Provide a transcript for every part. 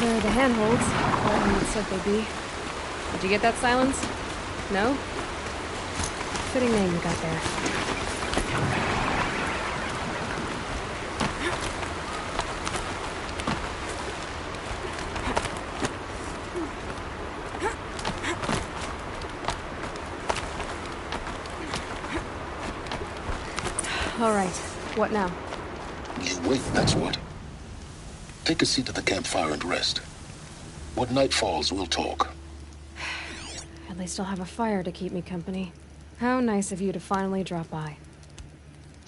They're the handholds, what it said they'd be. Did you get that, Silence? No? Fitting name you got there. All right. What now? You wait, that's what. Take a seat at the campfire and rest. When night falls, we'll talk. At least I'll have a fire to keep me company. How nice of you to finally drop by.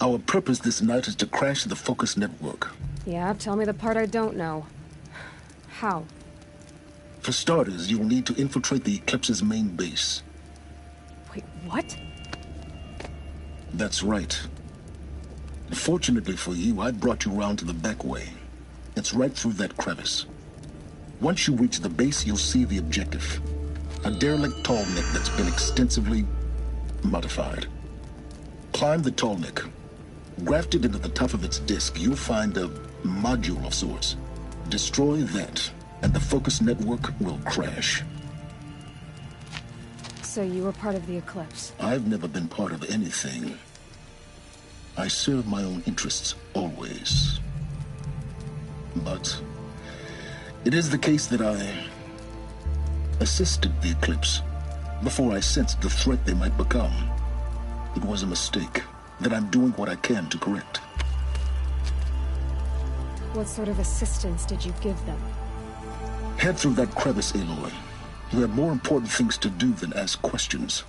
Our purpose this night is to crash the Focus network. Yeah, tell me the part I don't know. How? For starters, you'll need to infiltrate the Eclipse's main base. Wait, what? That's right. Fortunately for you, I brought you around to the back way. It's right through that crevice. Once you reach the base, you'll see the objective. A derelict tall neck that's been extensively modified. Climb the tall neck. Grafted into the top of its disk, you'll find a module of sorts. Destroy that, and the Focus network will crash. So you were part of the Eclipse? I've never been part of anything. I serve my own interests, always. But it is the case that I assisted the Eclipse before I sensed the threat they might become. It was a mistake that I'm doing what I can to correct. What sort of assistance did you give them? Head through that crevice, Aloy. You have more important things to do than ask questions.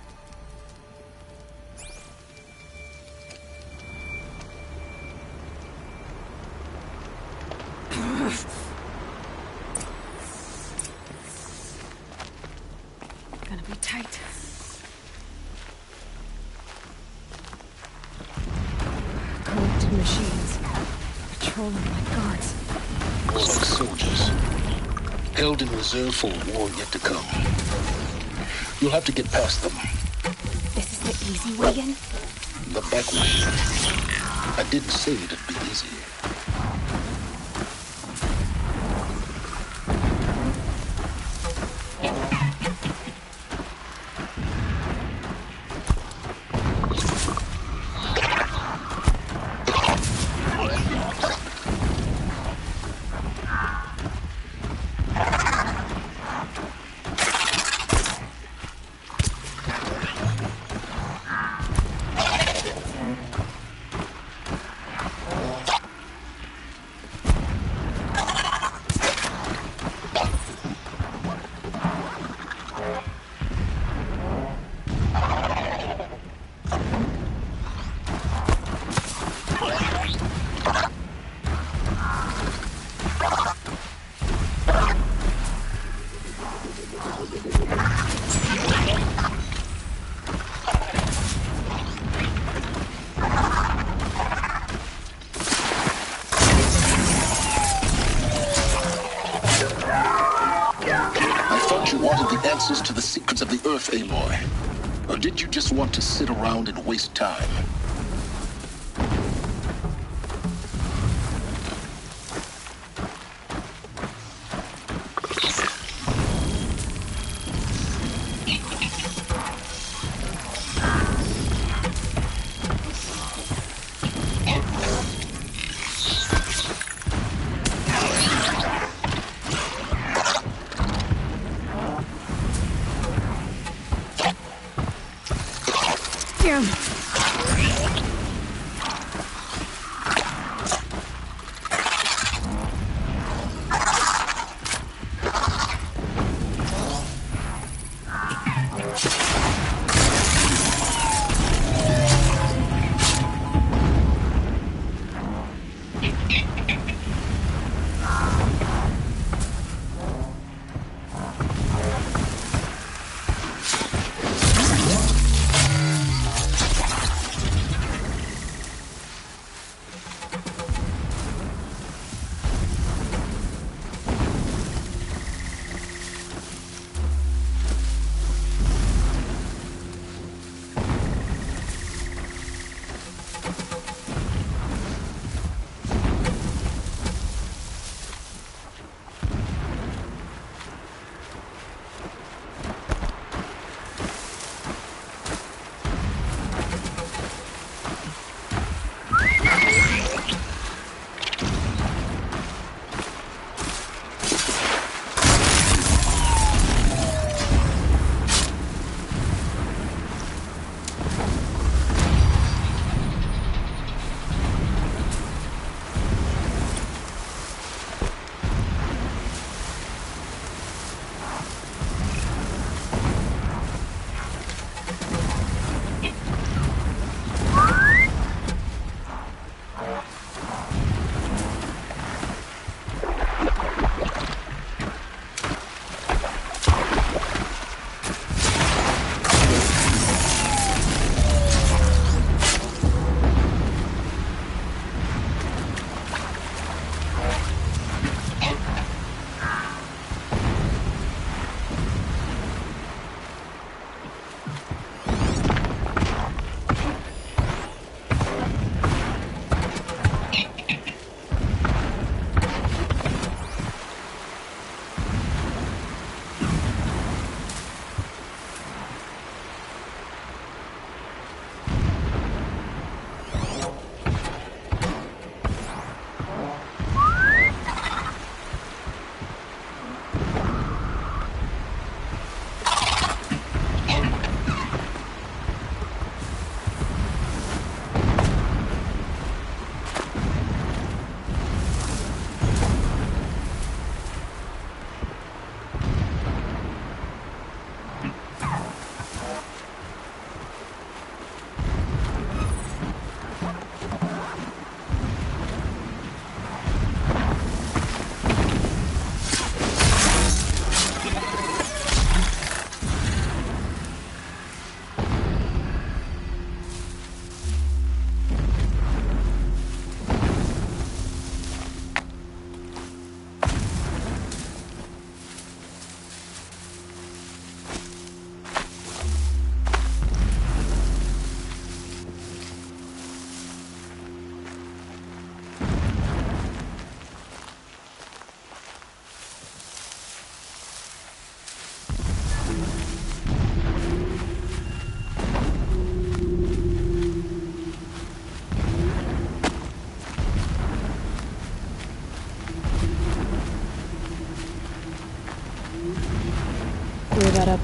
Gonna be tight. Connected machines. Patrolling like guards. More like soldiers. Held in reserve for a war yet to come. You'll have to get past them. This is the easy way in? The back way. I didn't say it'd be easy. Answers to the secrets of the Earth, Aloy? Or did you just want to sit around and waste time?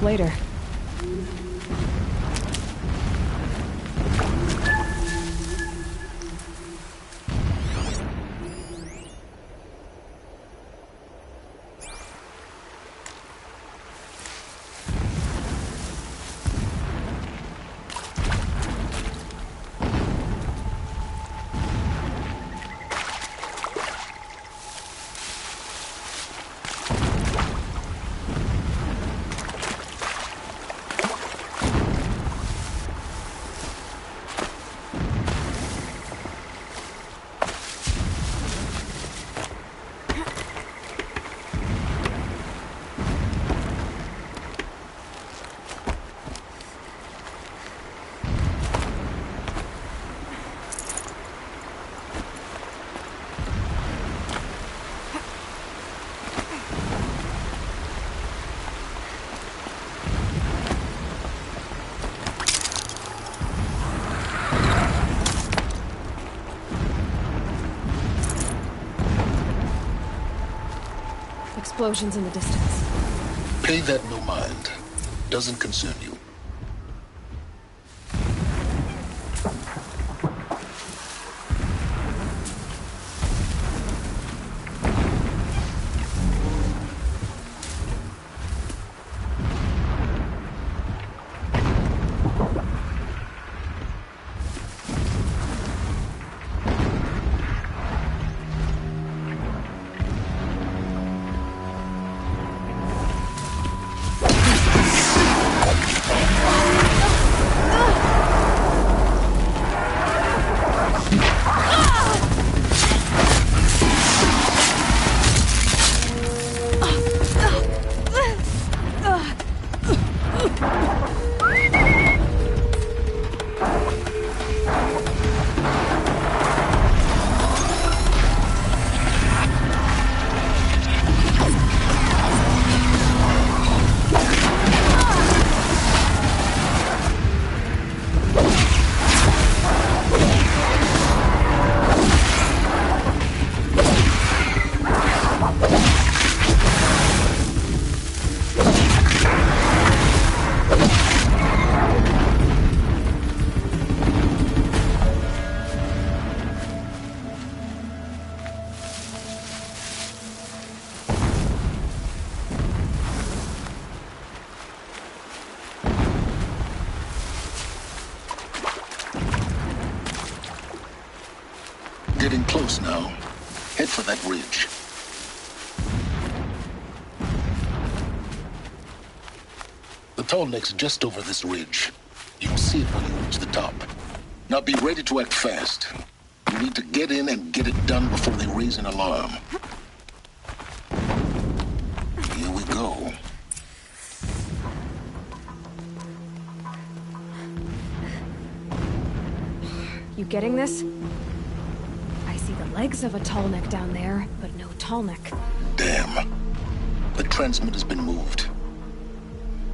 up later. Explosions in the distance. Pay that no mind. Doesn't concern you. Getting close now. Head for that ridge. The tall neck's just over this ridge. You'll see it when you reach the top. Now be ready to act fast. You need to get in and get it done before they raise an alarm. Here we go. You getting this? I see the legs of a tall neck down there, but no tall neck. Damn. The transmitter's been moved.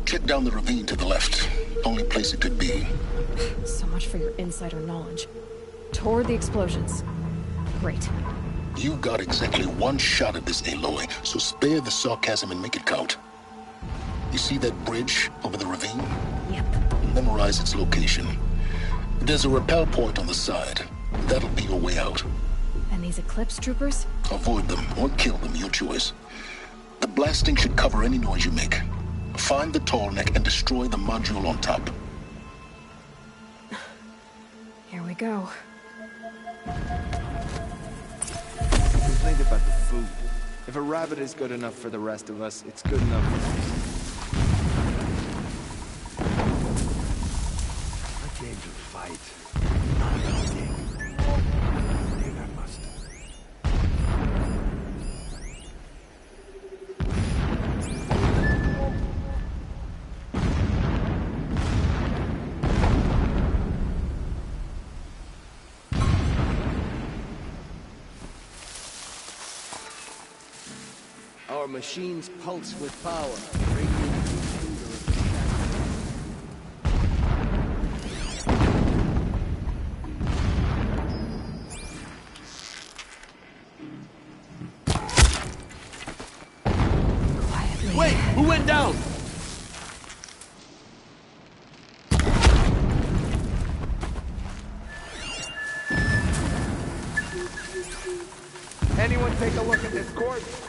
Check down the ravine to the left. Only place it could be. So much for your insider knowledge. Toward the explosions. Great. You got exactly one shot at this, Aloy, so spare the sarcasm and make it count. You see that bridge over the ravine? Yep. Memorize its location. There's a rappel point on the side. That'll be your way out. And these Eclipse troopers? Avoid them or kill them, your choice. The blasting should cover any noise you make. Find the tall neck and destroy the module on top. Here we go. Complained about the food. If a rabbit is good enough for the rest of us, it's good enough for me. I came to fight. Not eating. I think I must. Our machines pulse with power. Quietly. Wait! Who went down? Anyone take a look at this corpse?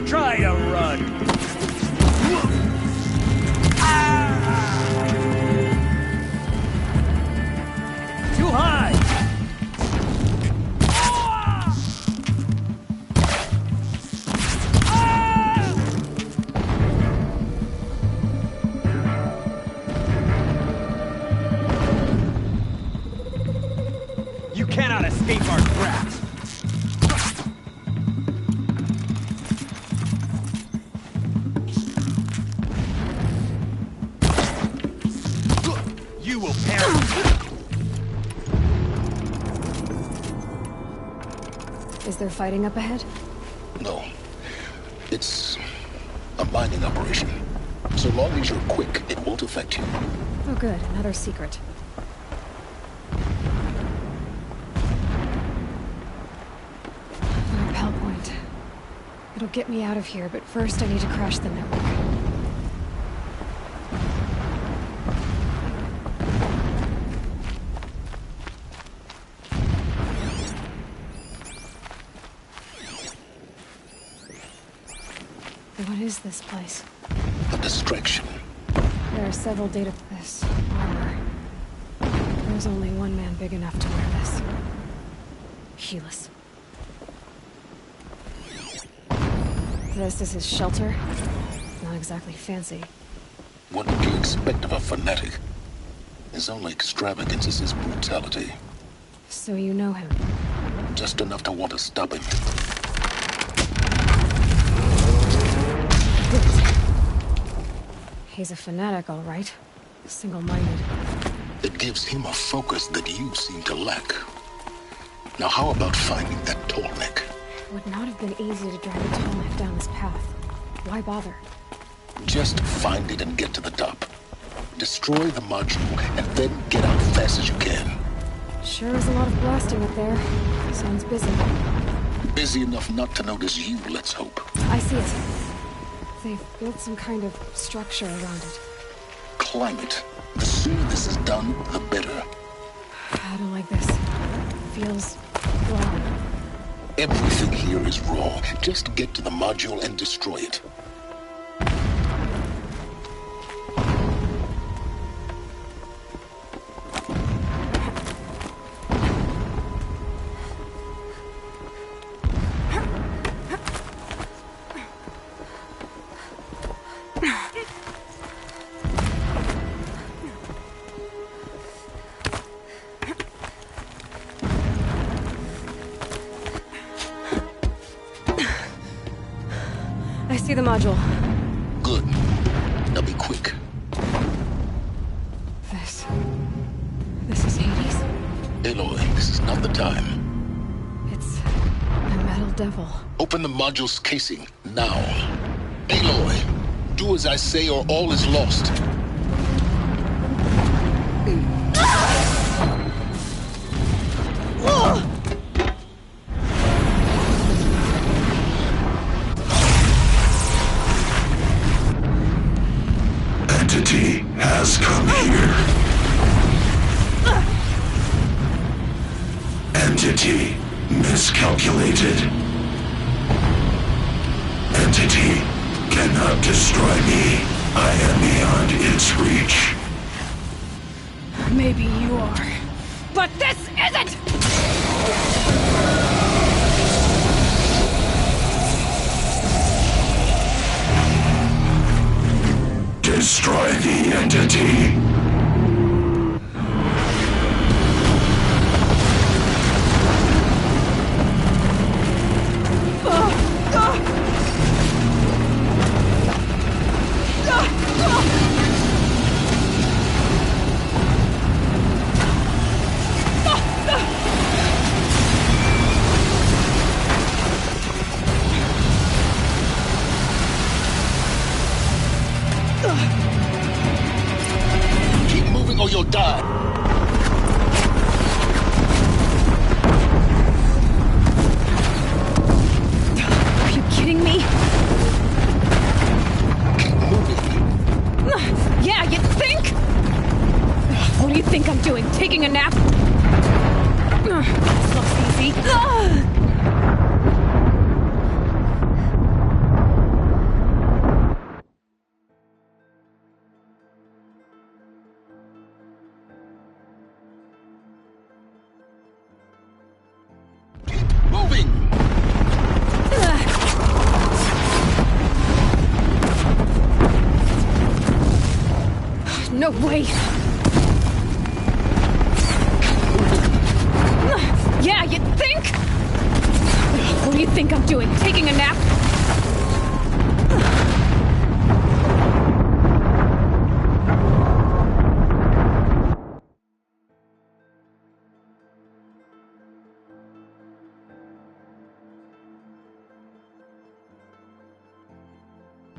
Try to run! Too high! You cannot escape our grasp! You will perish! Is there fighting up ahead? No. It's a mining operation. So long as you're quick, it won't affect you. Oh good, another secret. A rappel point. It'll get me out of here, but first I need to crash the network. What is this place? A distraction. There are several data... This armor. There's only one man big enough to wear this. Helis. This is his shelter. Not exactly fancy. What would you expect of a fanatic? His only extravagance is his brutality. So you know him? Just enough to want to stop him. He's a fanatic, all right. Single-minded. It gives him a focus that you seem to lack. Now how about finding that tall neck? It would not have been easy to drive a tall neck down this path. Why bother? Just find it and get to the top. Destroy the module and then get out fast as you can. Sure is a lot of blasting up there. Sounds busy. Busy enough not to notice you, let's hope. I see it. They've built some kind of structure around it. Climb it. The sooner this is done, the better. I don't like this. Feels wrong. Everything here is wrong. Just get to the module and destroy it. I see the module. Good. Now be quick. This is Hades? Aloy, this is not the time. It's a metal devil. Open the module's casing, now. Aloy, do as I say or all is lost. Entity has come here. Entity miscalculated. Entity cannot destroy me. I am beyond its reach. Maybe you are. But this isn't! Destroy the entity. Die! Are you kidding me? Yeah, you think? What do you think I'm doing? Taking a nap? This looks easy. Moving! No way! Yeah, you think? What do you think I'm doing? Taking a nap?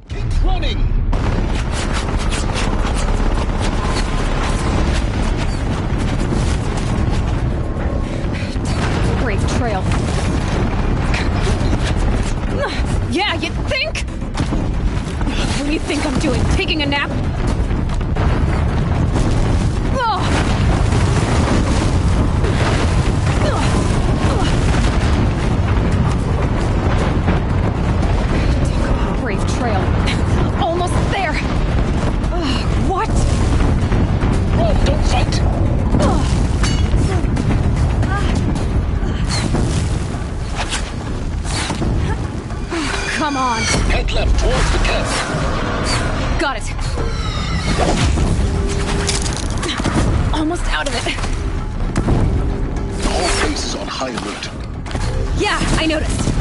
Keep running! Brave trail. Yeah, you think? What do you think I'm doing? Taking a nap? Brave trail. Almost there. What? Run, don't fight! Come on. Head left towards the camp. Got it. Almost out of it. The whole base is on high alert. Yeah, I noticed.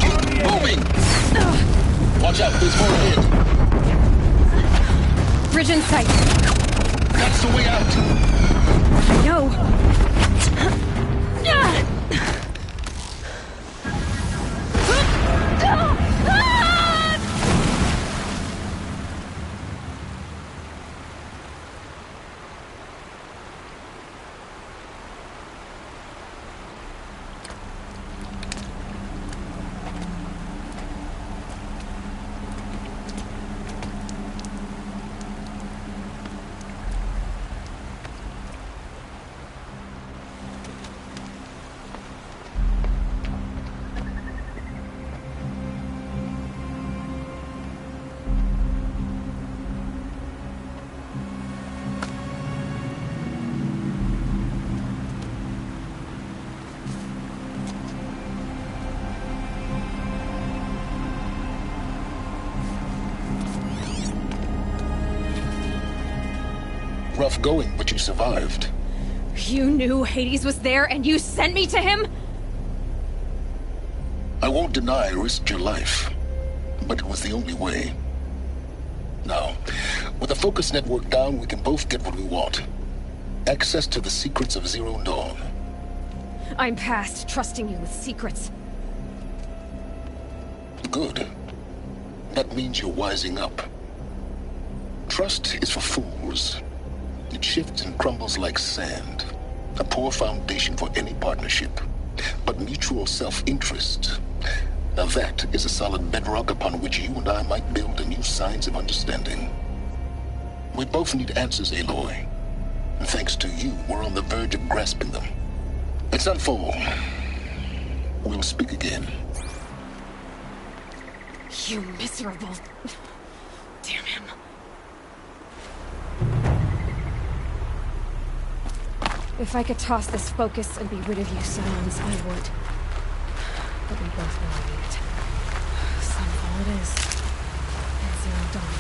Keep moving! Watch out, there's more ahead. Bridge in sight. That's the way out. No. Rough going, but you survived. You knew Hades was there and you sent me to him? I won't deny I risked your life, but it was the only way. Now, with the focus network down, we can both get what we want. Access to the secrets of Zero Dawn. I'm past trusting you with secrets. Good. That means you're wising up. Trust is for fools. It shifts and crumbles like sand. A poor foundation for any partnership. But mutual self-interest, now that is a solid bedrock upon which you and I might build a new science of understanding. We both need answers, Aloy. And thanks to you, we're on the verge of grasping them. Let's unfold. We'll speak again. You miserable... Damn him. If I could toss this focus and be rid of you, Scions, I would. But we both really need it. Sunfall it is. And Zero Dawn.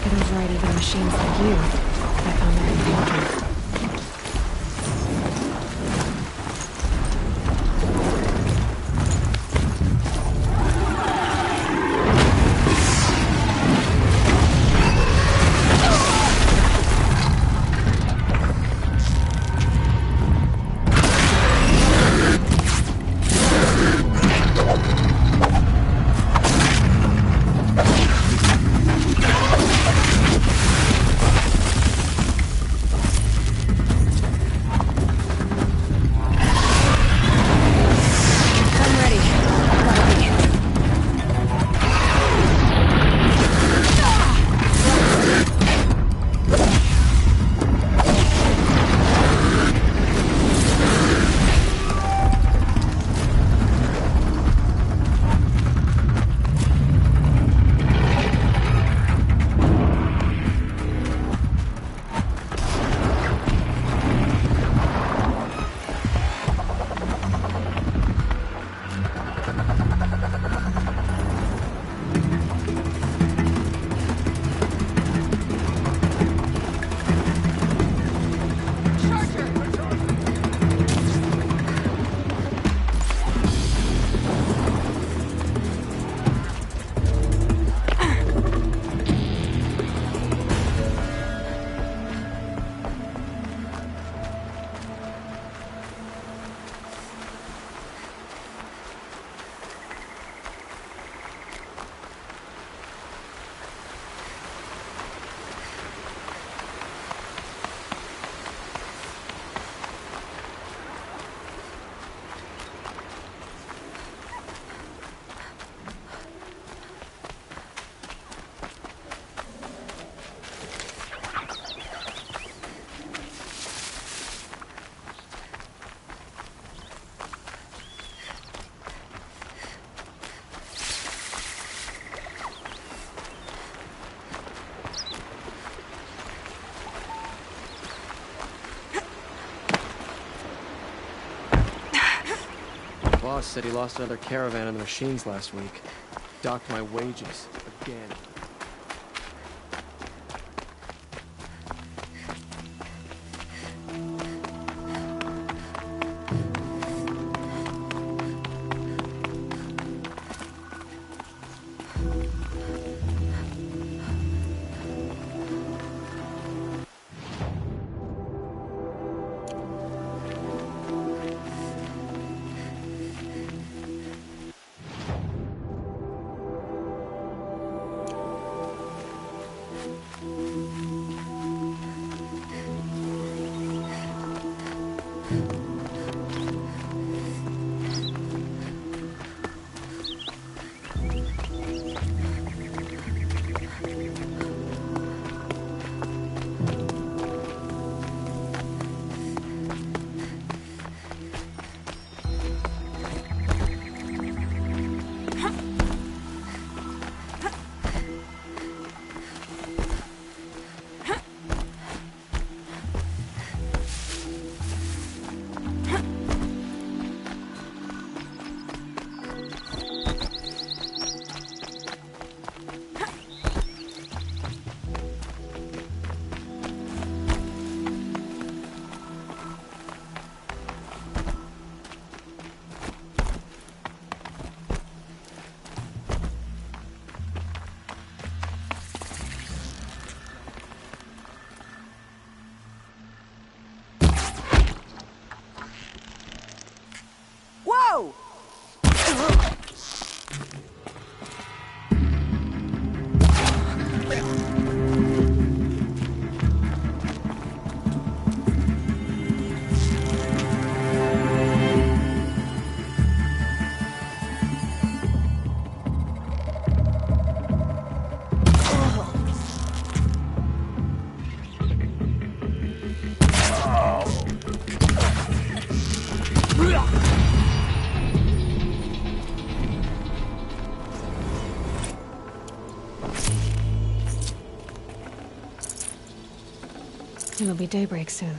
could override even machines like you. I found that important. Boss said he lost another caravan in the machines last week. Docked my wages again. It'll be daybreak soon.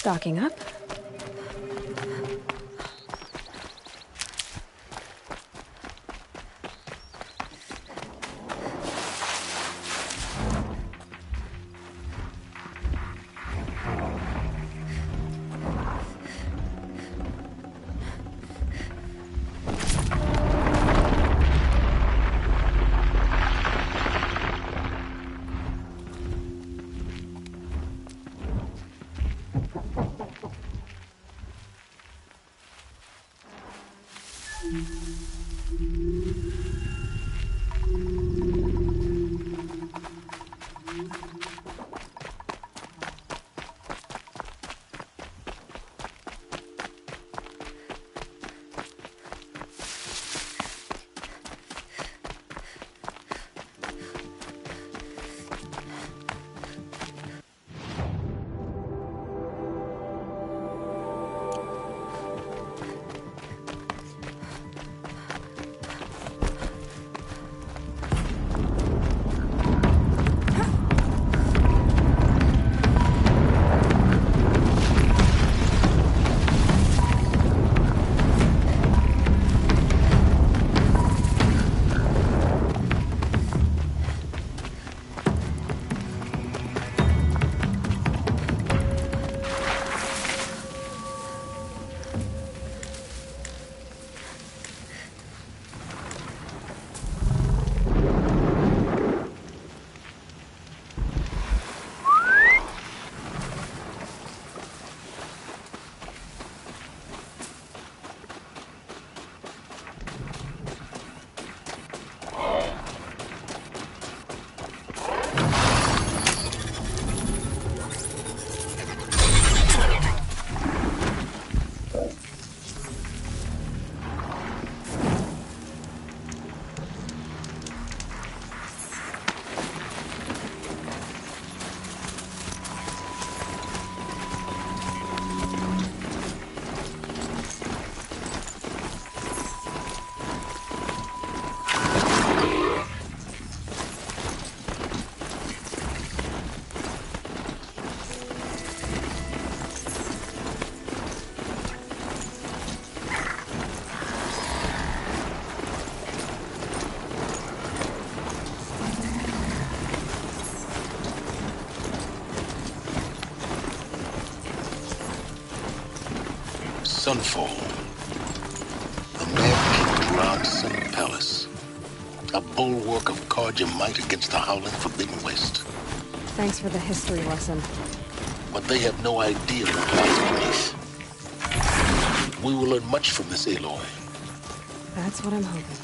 Stocking up. Sunfall. A man-kicked around Sun Palace. A bulwark of Carja might against the howling Forbidden West. Thanks for the history lesson. But they have no idea what lies beneath. We will learn much from this Aloy. That's what I'm hoping.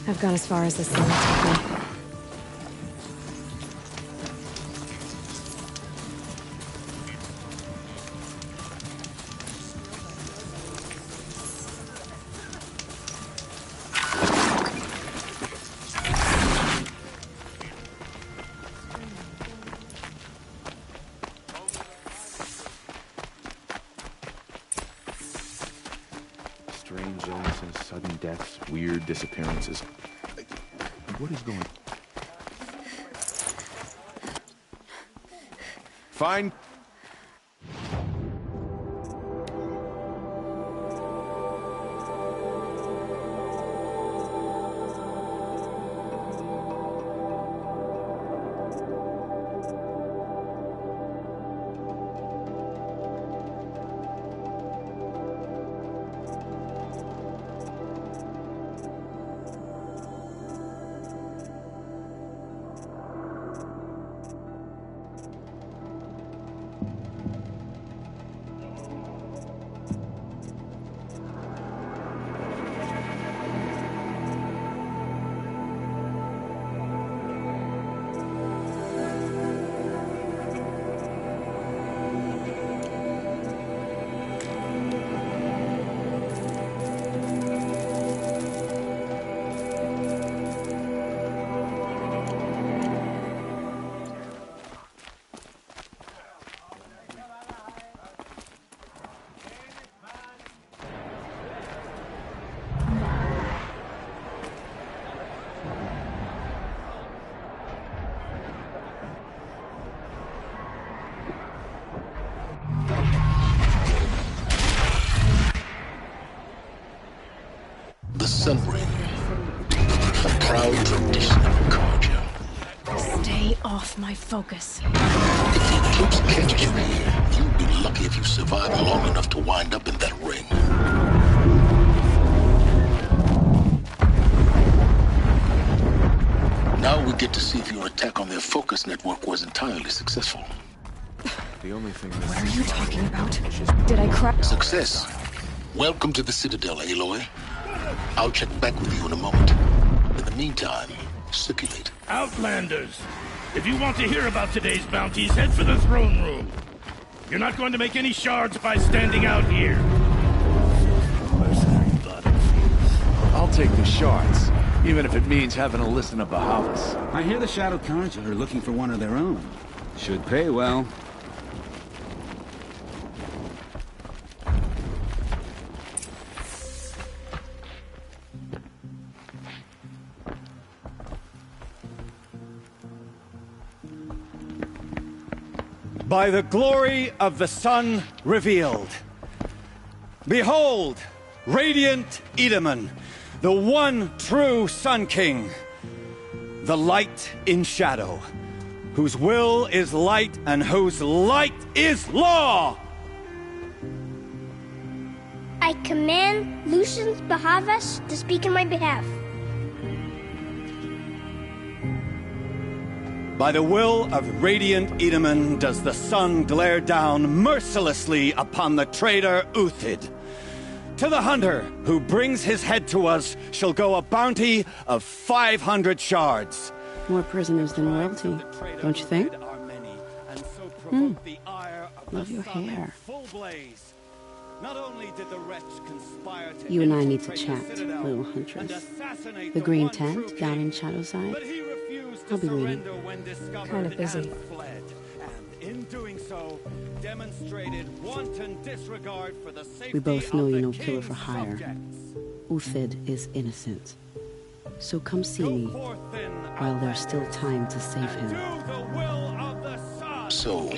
I've gone as far as this thing will take me. Strange illnesses, sudden deaths, weird disappearances. What is going on? Fine. sun ring. A proud tradition of Carja. Stay off my focus. If the eclipse catches you here, you'll be lucky if you survive long enough to wind up in that ring. Now we get to see if your attack on their focus network was entirely successful. The only thing What are you talking about? Did I crack? Success. Welcome to the Citadel, Aloy. I'll check back with you in a moment. In the meantime, circulate. Outlanders! If you want to hear about today's bounties, head for the throne room. You're not going to make any shards by standing out here. I'll take the shards, even if it means having to listen to Bahavas. I hear the Shadow Carja are looking for one of their own. Should pay well. By the glory of the sun revealed. Behold, radiant Edaman, the one true Sun King, the light in shadow, whose will is light and whose light is law! I command Lucius Bahavas to speak in my behalf. By the will of radiant Edaman does the sun glare down mercilessly upon the traitor Uthid. To the hunter who brings his head to us shall go a bounty of 500 shards. More prisoners than royalty, don't you think? Love your hair. You and I need to chat, little huntress. The green tent down in Shadowside. I'll be waiting. Kind of busy. We both know you're no killer for hire. Uthid is innocent. So come see me while there's still time to save him. So,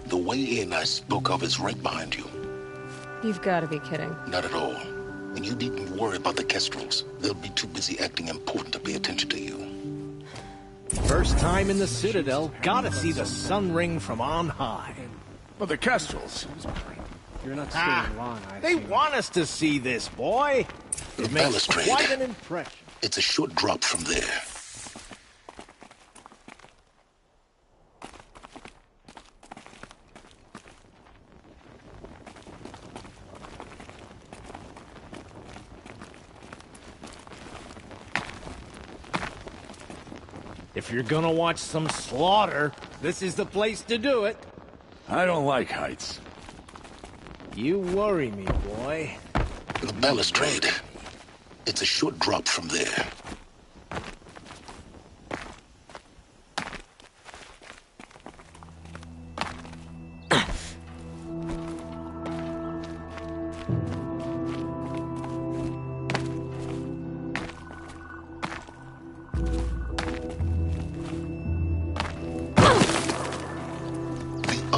the way in I spoke of is right behind you. You've got to be kidding. Not at all. And you needn't worry about the Kestrels. They'll be too busy acting important to pay attention to you. First time in the Citadel, gotta see the sun ring from on high. But the Kestrels. You're not staying long, I They want us to see this, boy. It makes Balustrade. quite an impression. It's a short drop from there. If you're gonna watch some slaughter, this is the place to do it. I don't like heights. You worry me, boy. The balustrade. It's a short drop from there.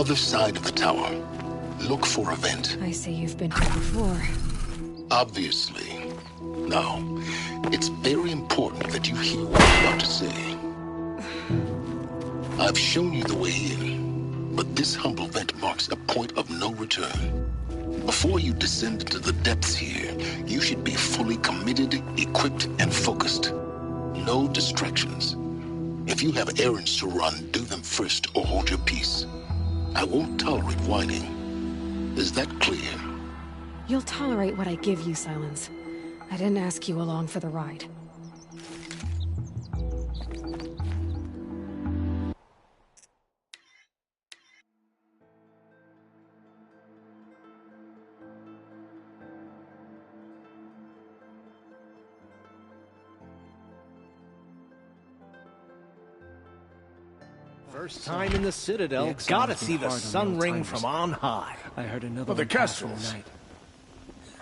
Other side of the tower. Look for a vent. I see you've been here before. Obviously. Now, it's very important that you hear what I'm about to say. I've shown you the way in, but this humble vent marks a point of no return. Before you descend into the depths here, you should be fully committed, equipped, and focused. No distractions. If you have errands to run, do them first or hold your peace. I won't tolerate whining. Is that clear? You'll tolerate what I give you, Silence. I didn't ask you along for the ride. First time in the Citadel, gotta see the sun ring from on high. I heard another But the one pass in Kestrels. night.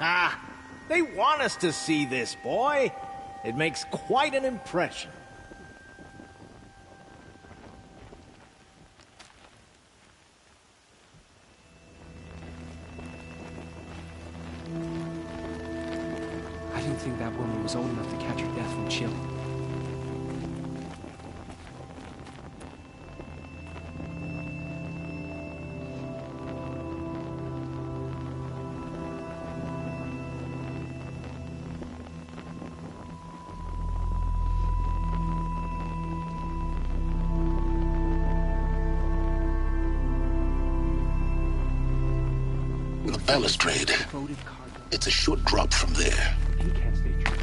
Ah, they want us to see this, boy. It makes quite an impression. I didn't Good thing that woman was old enough to catch her death from chill. The balustrade. It's a short drop from there. He can't stay true.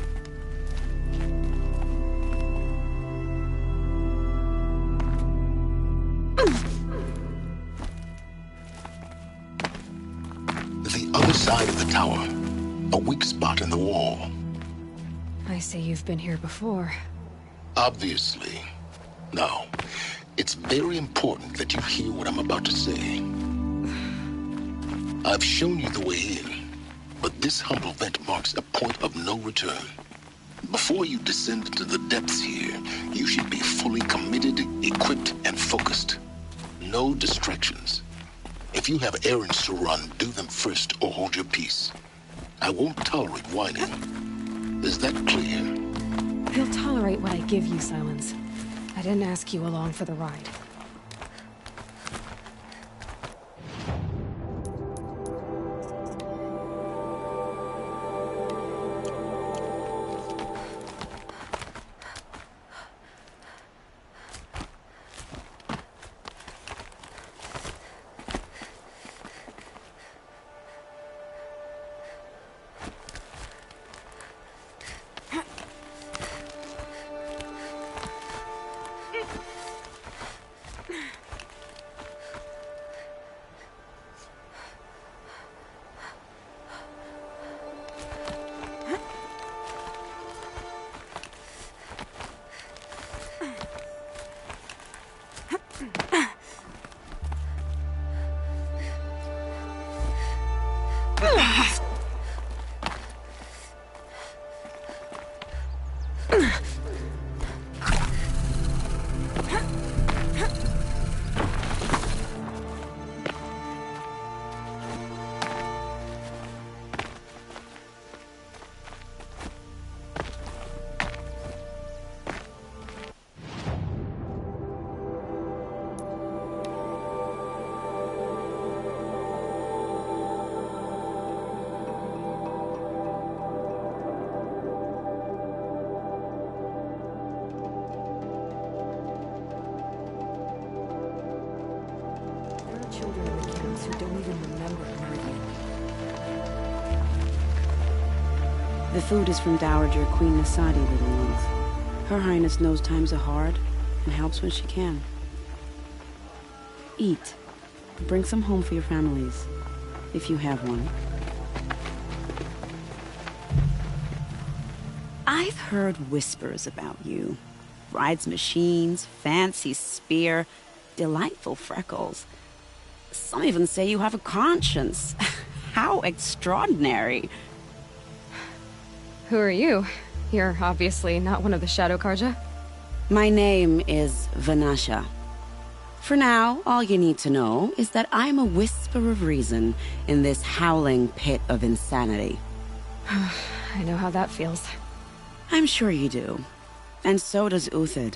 The other side of the tower. A weak spot in the wall. I see you've been here before. Obviously. Now, it's very important that you hear what I'm about to say. I've shown you the way in, but this humble vent marks a point of no return. Before you descend into the depths here, you should be fully committed, equipped, and focused. No distractions. If you have errands to run, do them first or hold your peace. I won't tolerate whining. Is that clear? He'll tolerate what I give you, Silence. I didn't ask you along for the ride. Who don't even remember Meridian. The food is from Dowager Queen Nasadi, little ones. Her Highness knows times are hard and helps when she can. Eat. Bring some home for your families, if you have one. I've heard whispers about you. Rides machines, fancy spear, delightful freckles. Some even say you have a conscience. How extraordinary. Who are you? You're obviously not one of the Shadow Karja. My name is Vanasha. For now, all you need to know is that I'm a whisper of reason in this howling pit of insanity. I know how that feels. I'm sure you do. And so does Uthid.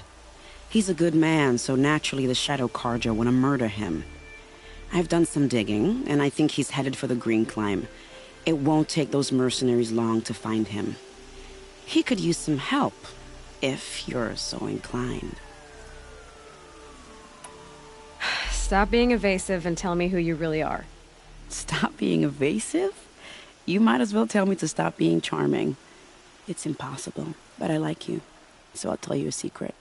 He's a good man, so naturally the Shadow Karja want to murder him. I've done some digging, and I think he's headed for the Green Climb. It won't take those mercenaries long to find him. He could use some help, if you're so inclined. Stop being evasive and tell me who you really are. Stop being evasive? You might as well tell me to stop being charming. It's impossible, but I like you, so I'll tell you a secret.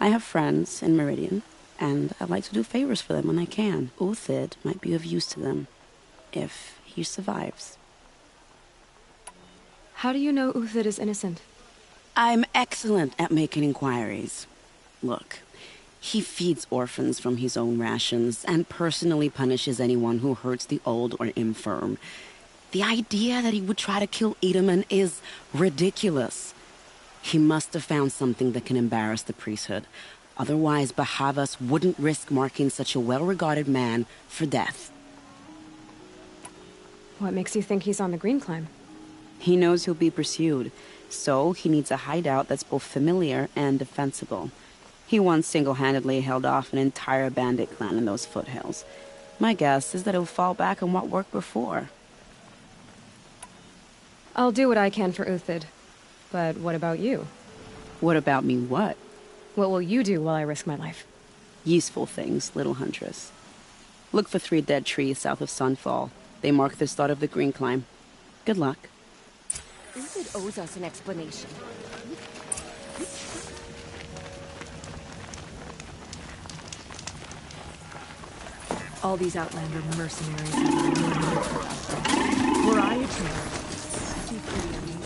I have friends in Meridian, and I like to do favors for them when I can. Uthid might be of use to them, if he survives. How do you know Uthid is innocent? I'm excellent at making inquiries. Look, he feeds orphans from his own rations and personally punishes anyone who hurts the old or infirm. The idea that he would try to kill Edelman is ridiculous. He must have found something that can embarrass the priesthood. Otherwise, Bahavas wouldn't risk marking such a well-regarded man for death. What makes you think he's on the Green Climb? He knows he'll be pursued, so he needs a hideout that's both familiar and defensible. He once single-handedly held off an entire bandit clan in those foothills. My guess is that he'll fall back on what worked before. I'll do what I can for Uthid. But what about you? What about me what? What will you do while I risk my life? Useful things, little huntress. Look for 3 dead trees south of Sunfall. They mark the start of the green climb. Good luck. Uthid owes us an explanation. All these Outlander mercenaries have no need for us. Were I a trader, that'd be pretty amazing.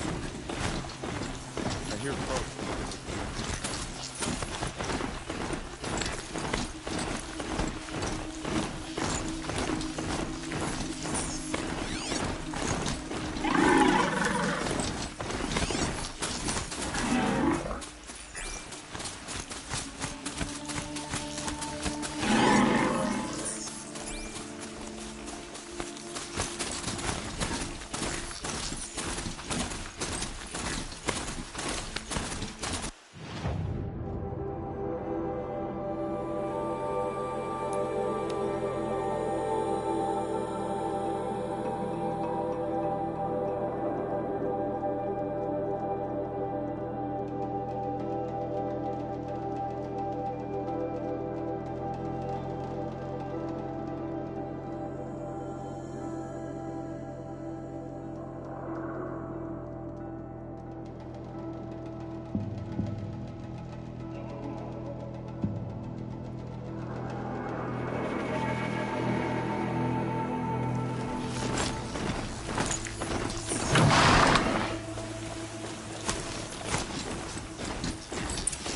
I hear folks.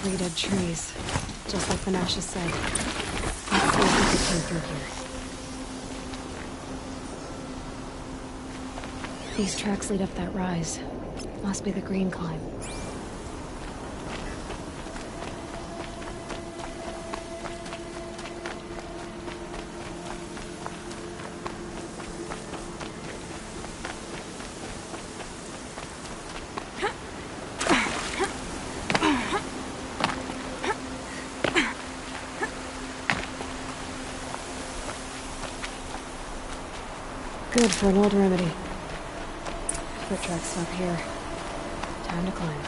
Three dead trees, just like the Nashes said. Let's see if we could came through here. These tracks lead up that rise. Must be the green climb. Good for an old remedy. Foot tracks stop here. Time to climb.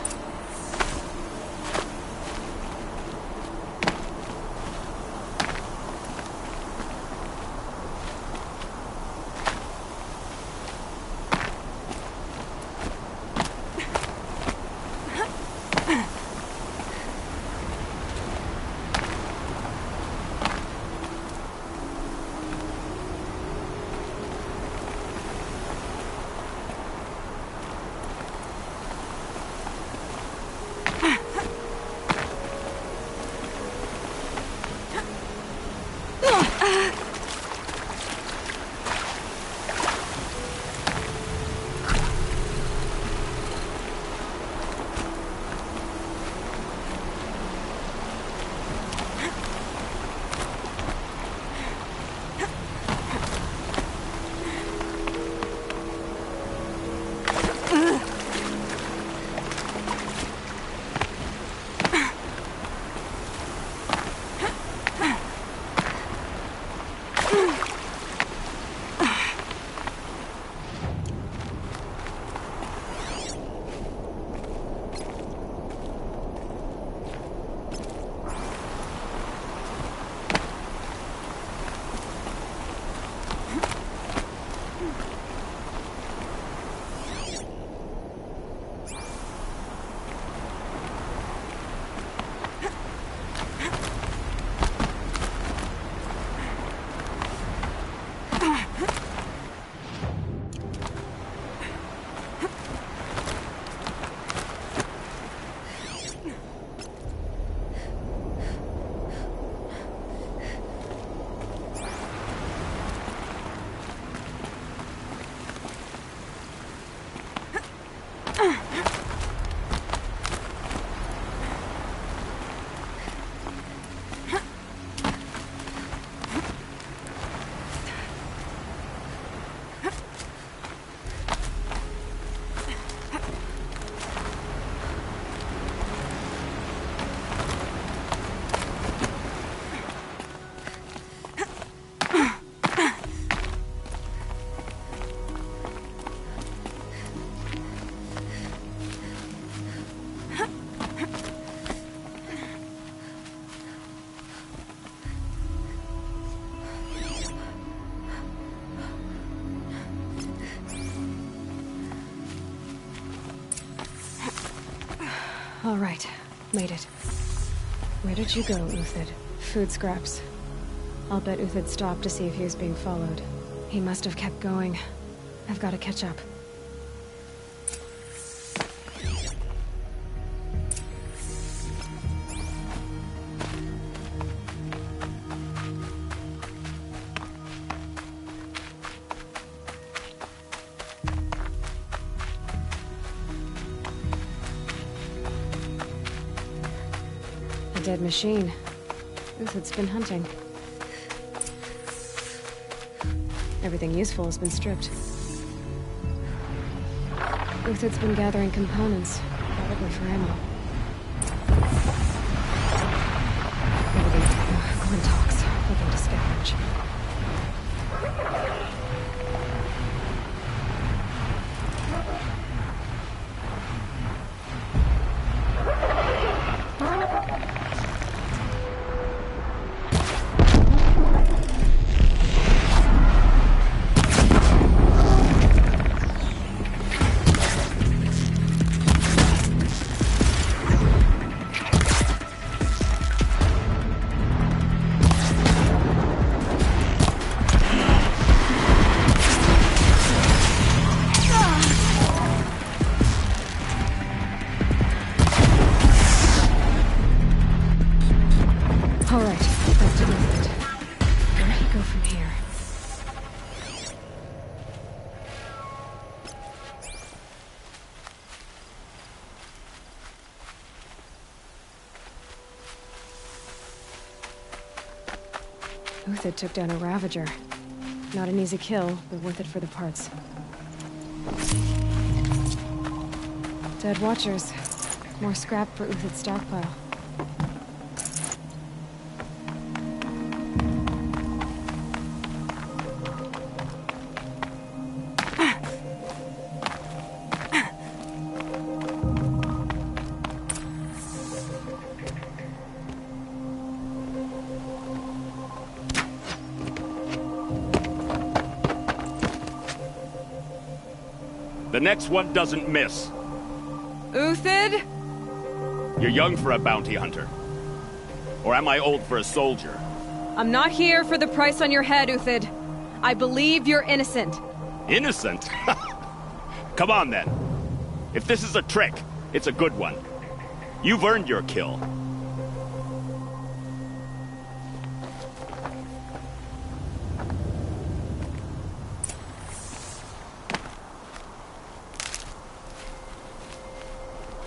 All right, made it. Where did you go, Uthid? Food scraps. I'll bet Uthid stopped to see if he was being followed. He must have kept going. I've got to catch up. A dead machine. Uthid's been hunting. Everything useful has been stripped. Uthid's been gathering components, probably for ammo. Glenn talks, looking to scavenge. Uthid took down a Ravager. Not an easy kill, but worth it for the parts. Dead Watchers. More scrap for Uthid's stockpile. The next one doesn't miss. Uthid? You're young for a bounty hunter. Or am I old for a soldier? I'm not here for the price on your head, Uthid. I believe you're innocent. Innocent? Come on, then. If this is a trick, it's a good one. You've earned your kill.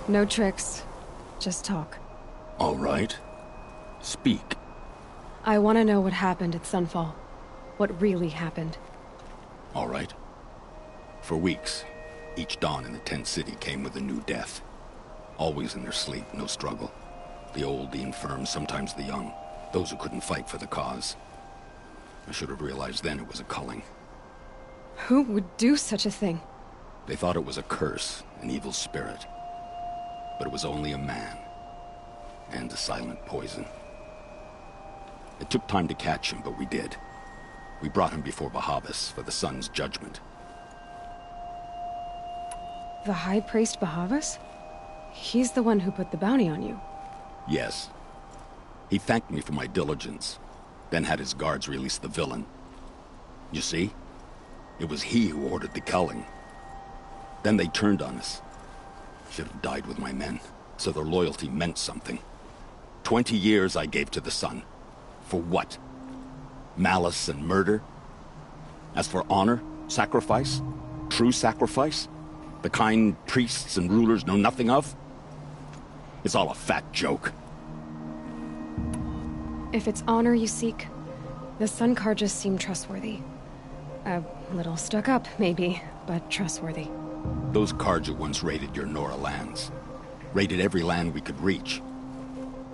No tricks. Just talk. All right. Speak. I want to know what happened at Sunfall. What really happened. All right. For weeks, each dawn in the tent city came with a new death. Always in their sleep, no struggle. The old, the infirm, sometimes the young. Those who couldn't fight for the cause. I should have realized then it was a culling. Who would do such a thing? They thought it was a curse, an evil spirit. But it was only a man. And a silent poison. It took time to catch him, but we did. We brought him before Bahavas for the sun's judgment. The High Priest Bahavas? He's the one who put the bounty on you. Yes. He thanked me for my diligence, then had his guards release the villain. You see? It was he who ordered the culling. Then they turned on us. Should have died with my men, so their loyalty meant something. 20 years I gave to the sun. For what? Malice and murder? As for honor, sacrifice, true sacrifice, the kind priests and rulers know nothing of? It's all a fat joke. If it's honor you seek, the Sun Karjas seem trustworthy. A little stuck up, maybe, but trustworthy. Those Karja once raided your Nora lands. Raided every land we could reach.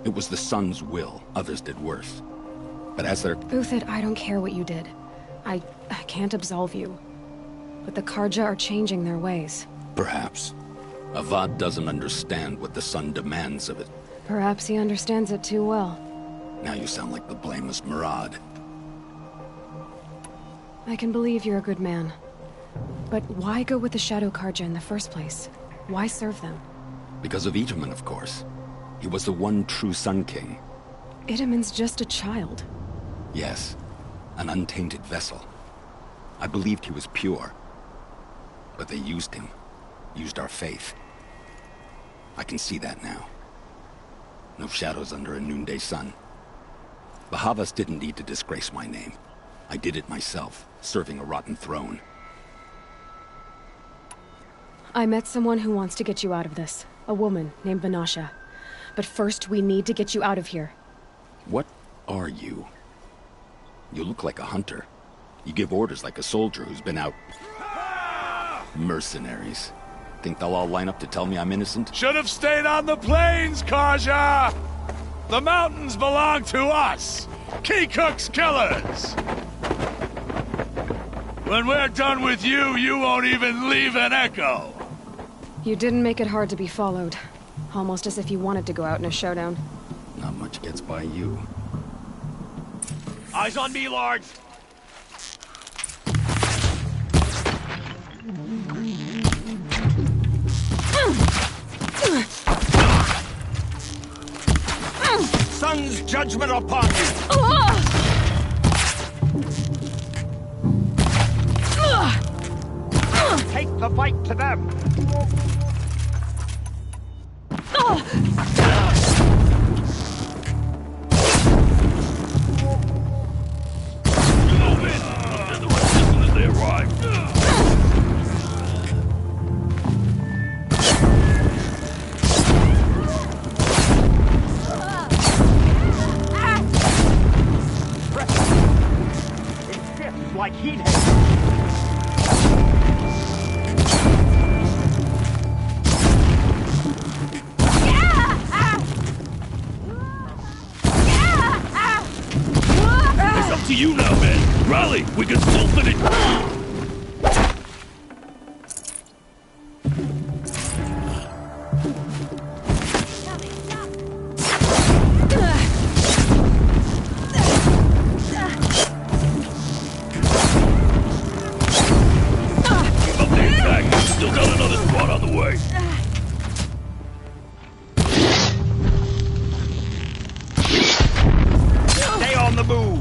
It was the Sun's will. Others did worse. But as their... Uthid, I don't care what you did. I can't absolve you. But the Karja are changing their ways. Perhaps. Avad doesn't understand what the Sun demands of it. Perhaps he understands it too well. Now you sound like the blameless Murad. I can believe you're a good man. But why go with the Shadow Karja in the first place? Why serve them? Because of Itaman, of course. He was the one true Sun King. Itaman's just a child. Yes, an untainted vessel. I believed he was pure. But they used him. Used our faith. I can see that now. No shadows under a noonday sun. Bahavas didn't need to disgrace my name. I did it myself, serving a rotten throne. I met someone who wants to get you out of this. A woman named Vanasha. But first, we need to get you out of here. What are you? You look like a hunter. You give orders like a soldier who's been out... Mercenaries. Think they'll all line up to tell me I'm innocent? Should have stayed on the plains, Kaja! The mountains belong to us! Keycook's killers! When we're done with you, you won't even leave an echo! You didn't make it hard to be followed. Almost as if you wanted to go out in a showdown. Not much gets by you. Eyes on me, Lords! Sun's judgment upon you! Take the fight to them! Move in! And the rest as soon as they arrive. It's like heat has... It's up to you now, man. Rally, we can still finish. Still got another squad on the way. Stay on the move!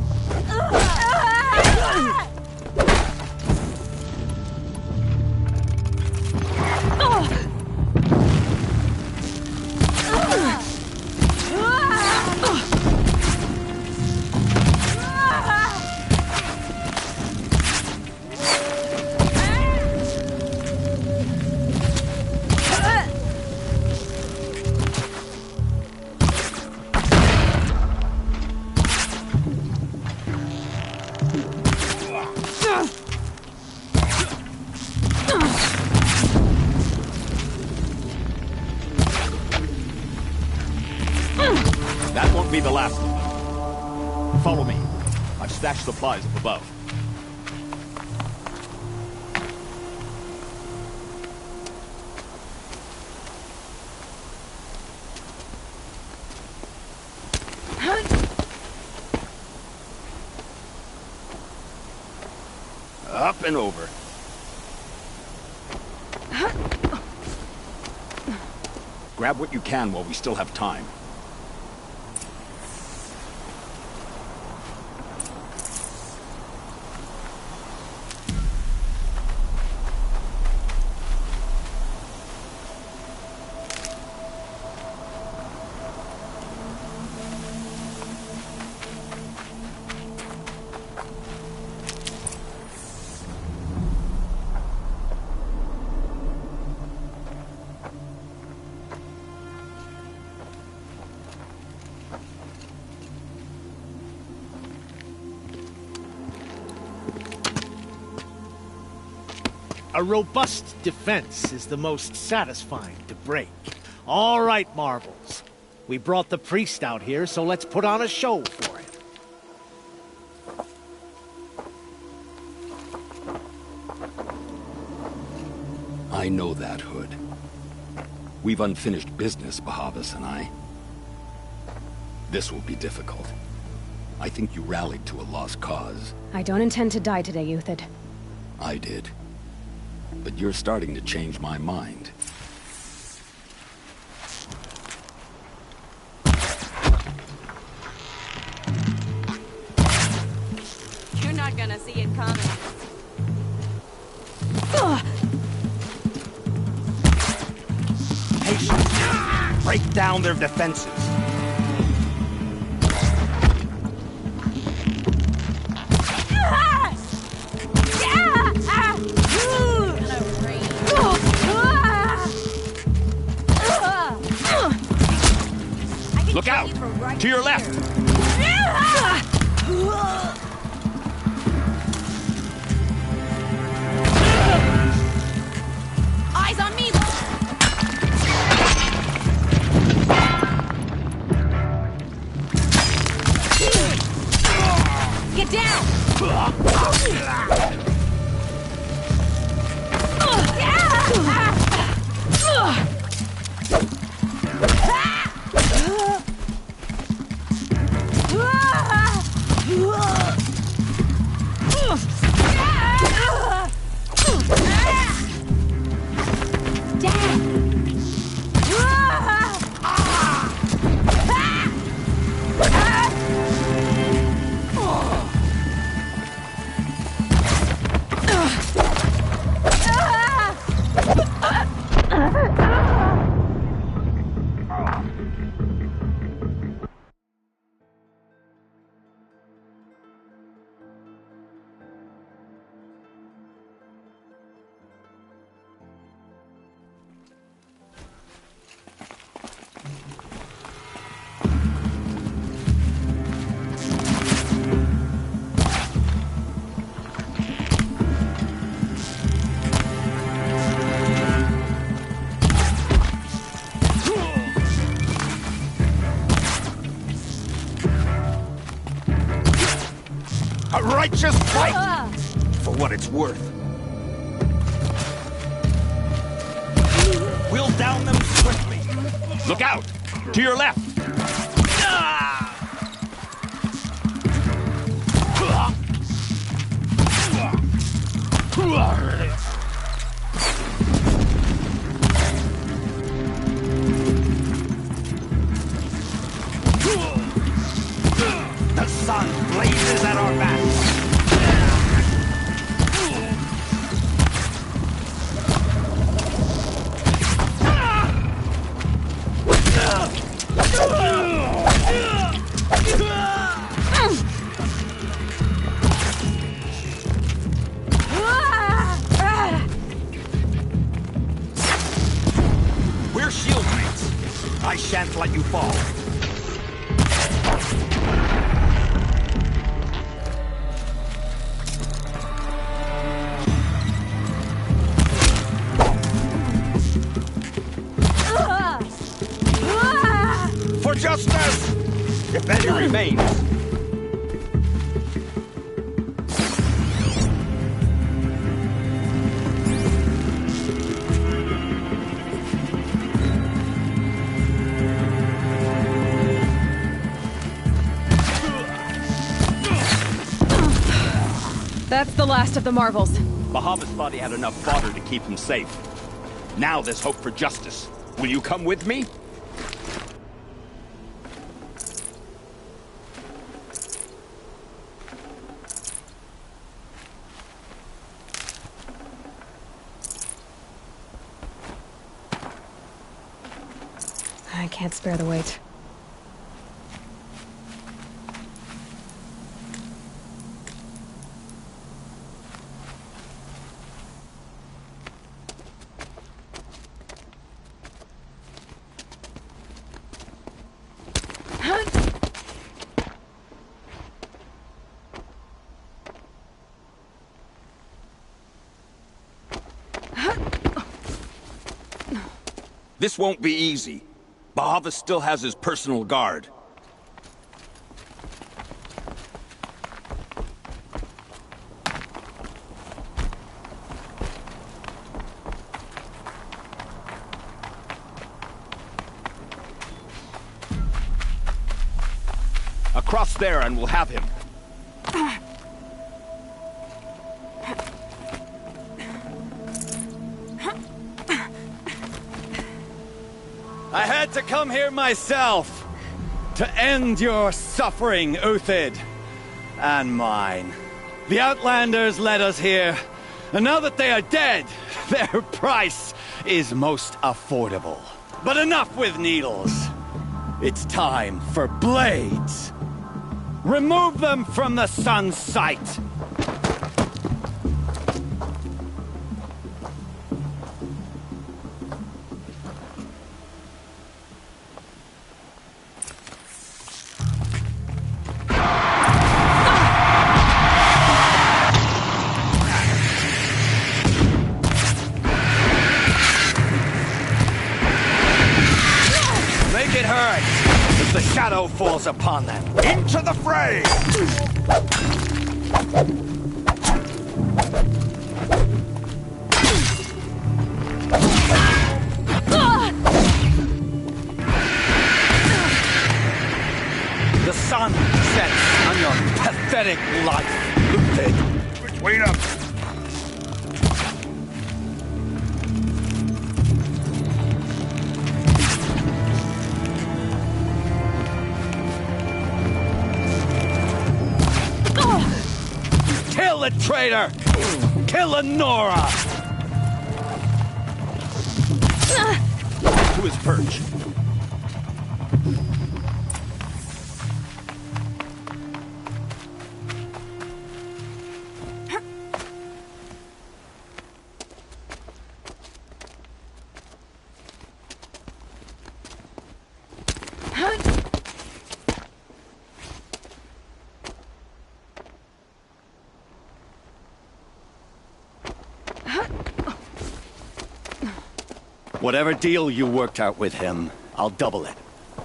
That won't be the last of them. Follow me. I've stashed supplies up above. Up and over. Grab what you can while we still have time. A robust defense is the most satisfying to break. All right, Marvels. We brought the priest out here, so let's put on a show for him. I know that, Hood. We've unfinished business, Bahavas and I. This will be difficult. I think you rallied to a lost cause. I don't intend to die today, Uthid. I did. But you're starting to change my mind. break down their defenses. Look out! To your left! Eyes on me! Get down! A righteous fight! For what it's worth. We'll down them swiftly. Look out! To your left! The sun blazes at our backs. We're shield mates. I shan't let you fall. For justice! If any remains. That's the last of the marvels. Bahavas thought he had enough fodder to keep him safe. Now there's hope for justice. Will you come with me? I can't spare the weight. This won't be easy. Bahavas still has his personal guard. Across there and we'll have him. I had to come here myself to end your suffering, Uthid, and mine. The Outlanders led us here, and now that they are dead, their price is most affordable. But enough with needles. It's time for blades. Remove them from the sun's sight. Make it hurt as the shadow falls upon them. Into the fray! The sun sets on your pathetic life, Uthid. Between them. Kill the traitor! Kill Nora! To his perch. Whatever deal you worked out with him, I'll double it.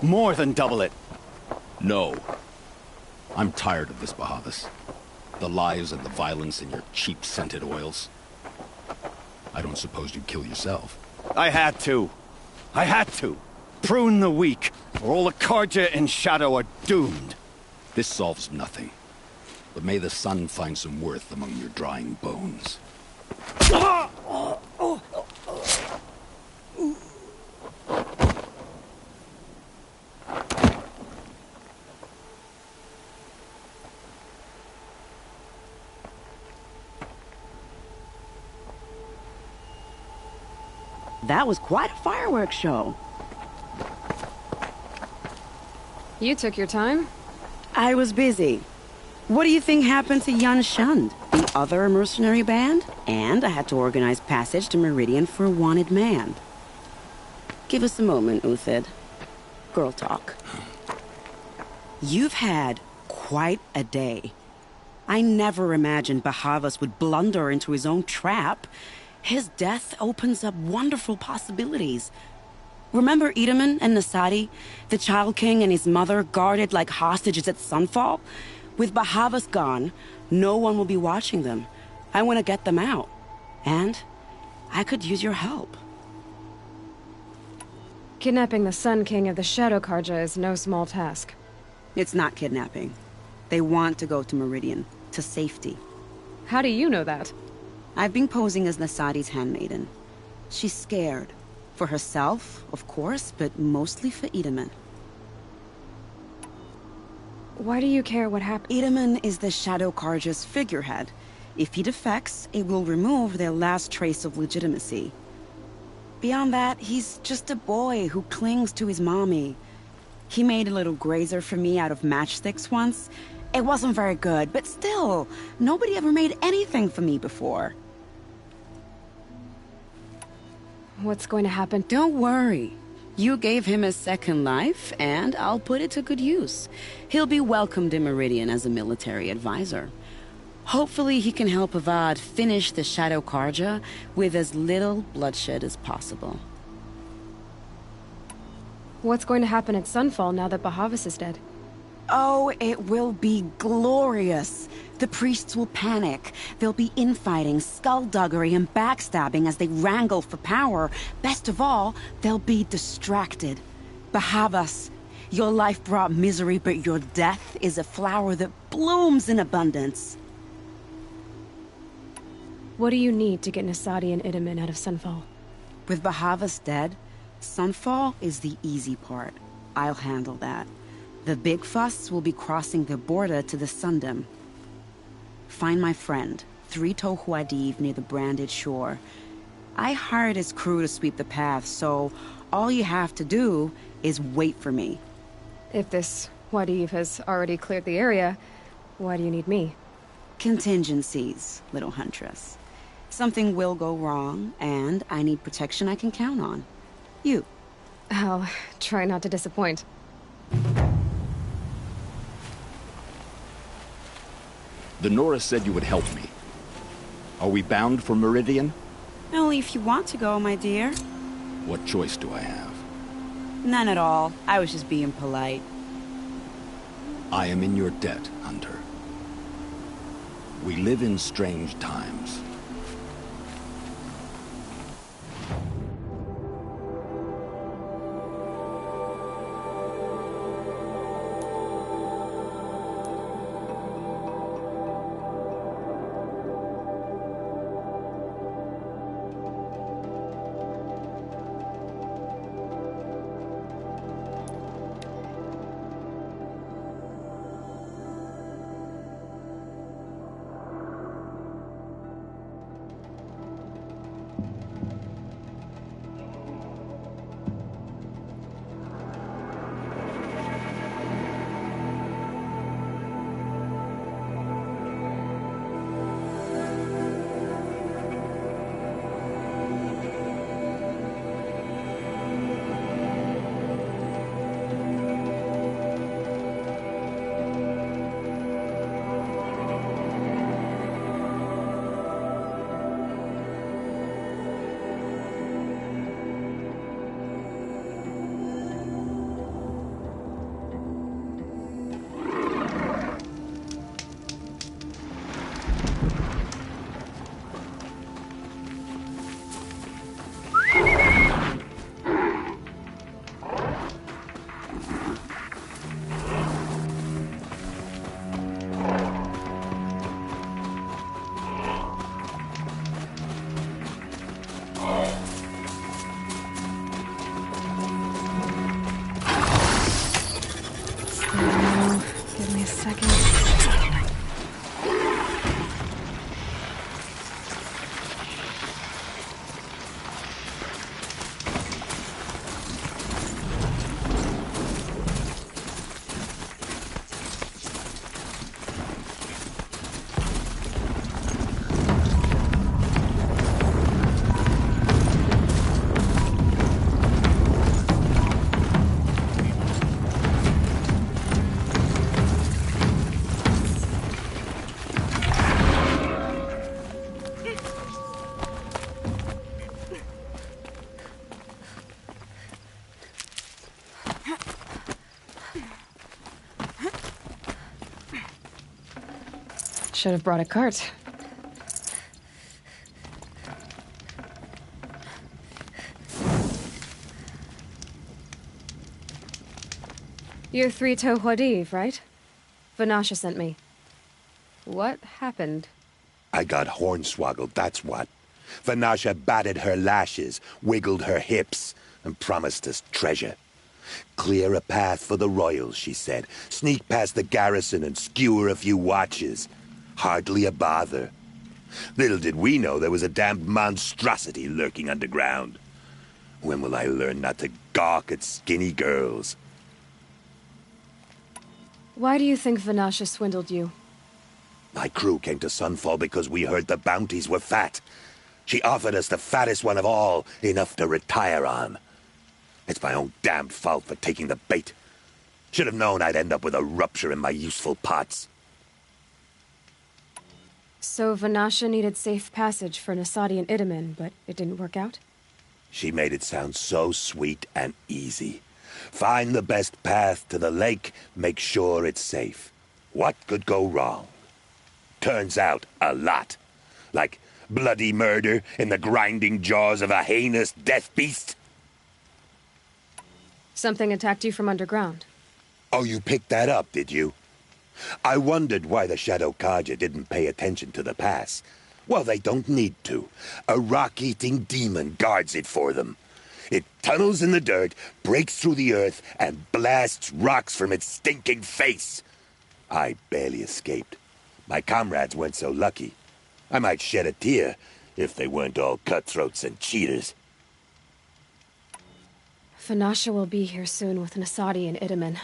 More than double it. No. I'm tired of this, Bahavas. The lies and the violence and your cheap scented oils. I don't suppose you'd kill yourself. I had to. I had to. Prune the weak, or all the Karja in Shadow are doomed. This solves nothing. But may the sun find some worth among your drying bones. That was quite a fireworks show. You took your time? I was busy. What do you think happened to Yan Shund, the other mercenary band? And I had to organize passage to Meridian for a wanted man. Give us a moment, Uthid. Girl talk. You've had quite a day. I never imagined Bahavas would blunder into his own trap. His death opens up wonderful possibilities. Remember Edaman and Nasadi, the Child King and his mother guarded like hostages at Sunfall? With Bahavas gone, no one will be watching them. I want to get them out. And I could use your help. Kidnapping the Sun King of the Shadow Karja is no small task. It's not kidnapping. They want to go to Meridian, to safety. How do you know that? I've been posing as Nasadi's handmaiden. She's scared. For herself, of course, but mostly for Edaman. Why do you care what happened? Edaman is the Shadow Karja's figurehead. If he defects, it will remove their last trace of legitimacy. Beyond that, he's just a boy who clings to his mommy. He made a little grazer for me out of matchsticks once. It wasn't very good, but still, nobody ever made anything for me before. What's going to happen? Don't worry. You gave him a second life, and I'll put it to good use. He'll be welcomed in Meridian as a military advisor. Hopefully he can help Avad finish the Shadow Karja with as little bloodshed as possible. What's going to happen at Sunfall now that Bahavas is dead? Oh, it will be glorious. The priests will panic. There'll be infighting, skullduggery, and backstabbing as they wrangle for power. Best of all, they'll be distracted. Bahavas, your life brought misery, but your death is a flower that blooms in abundance. What do you need to get Nasadi and Edaman out of Sunfall? With Bahavas dead, Sunfall is the easy part. I'll handle that. The big fuss will be crossing the border to the Sundom. Find my friend, 3 Tohuadiv near the branded shore. I hired his crew to sweep the path, so All you have to do is wait for me. If this Wadif has already cleared the area, why do you need me? Contingencies, little huntress. Something will go wrong, and I need protection I can count on. You. I'll try not to disappoint. The Nora said you would help me. Are we bound for Meridian? Only if you want to go, my dear. What choice do I have? None at all. I was just being polite. I am in your debt, Hunter. We live in strange times. Give me a second. Should have brought a cart. You're Three-Toe Huadiv, right? Vanasha sent me. What happened? I got hornswoggled, that's what. Vanasha batted her lashes, wiggled her hips, and promised us treasure. Clear a path for the royals, she said. Sneak past the garrison and skewer a few watches. Hardly a bother. Little did we know there was a damned monstrosity lurking underground. When will I learn not to gawk at skinny girls? Why do you think Vanasha swindled you? My crew came to Sunfall because we heard the bounties were fat. She offered us the fattest one of all, enough to retire on. It's my own damned fault for taking the bait. Should have known I'd end up with a rupture in my useful parts. So Vanasha needed safe passage for Nasadi and Itamen, but it didn't work out? She made it sound so sweet and easy. Find the best path to the lake, make sure it's safe. What could go wrong? Turns out, a lot. Like bloody murder in the grinding jaws of a heinous death beast. Something attacked you from underground. Oh, you picked that up, did you? I wondered why the Shadow Kaja didn't pay attention to the pass. Well, they don't need to. A rock-eating demon guards it for them. It tunnels in the dirt, breaks through the earth, and blasts rocks from its stinking face. I barely escaped. My comrades weren't so lucky. I might shed a tear if they weren't all cutthroats and cheaters. Vanasha will be here soon with Nasadi and Itamen.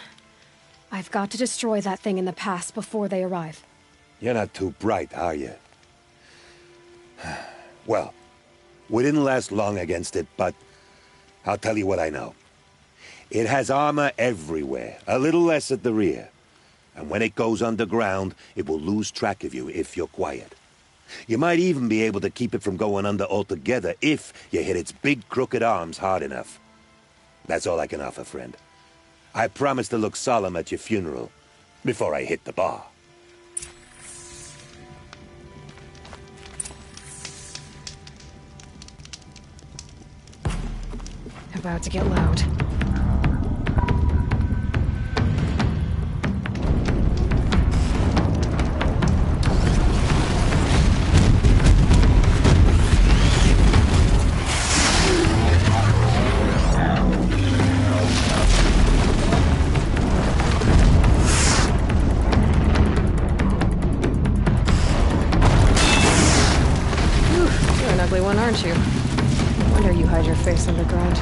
I've got to destroy that thing in the pass before they arrive. You're not too bright, are you? Well, we didn't last long against it, but I'll tell you what I know. It has armor everywhere, a little less at the rear. And when it goes underground, it will lose track of you if you're quiet. You might even be able to keep it from going under altogether if you hit its big crooked arms hard enough. That's all I can offer, friend. I promise to look solemn at your funeral before I hit the bar. About to get loud. You're an ugly one, aren't you? No wonder you hide your face underground.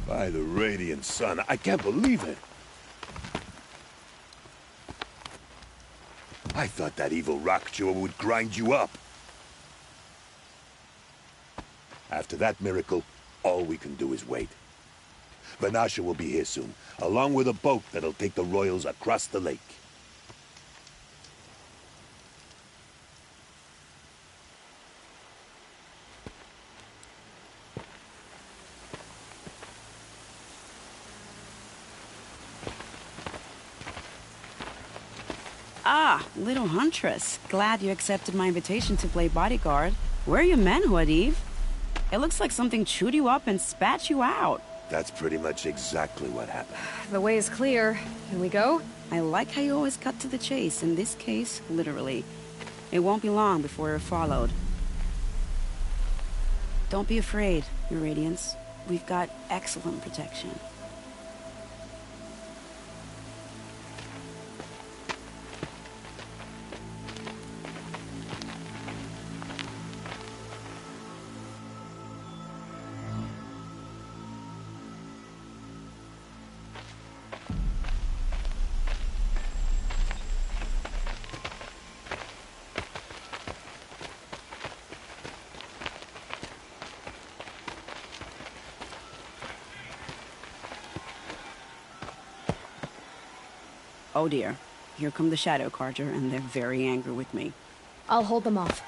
By the radiant sun, I can't believe it. I thought that evil rock jaw would grind you up. After that miracle, all we can do is wait. Vanasha will be here soon, along with a boat that'll take the royals across the lake. Ah, little huntress. Glad you accepted my invitation to play bodyguard. Where are your manhood, Eve? It looks like something chewed you up and spat you out. That's pretty much exactly what happened. The way is clear. Can we go? I like how you always cut to the chase. In this case, literally. It won't be long before we're followed. Don't be afraid, Your Radiance. We've got excellent protection. Oh dear. Here come the Shadow Carter, and they're very angry with me. I'll hold them off.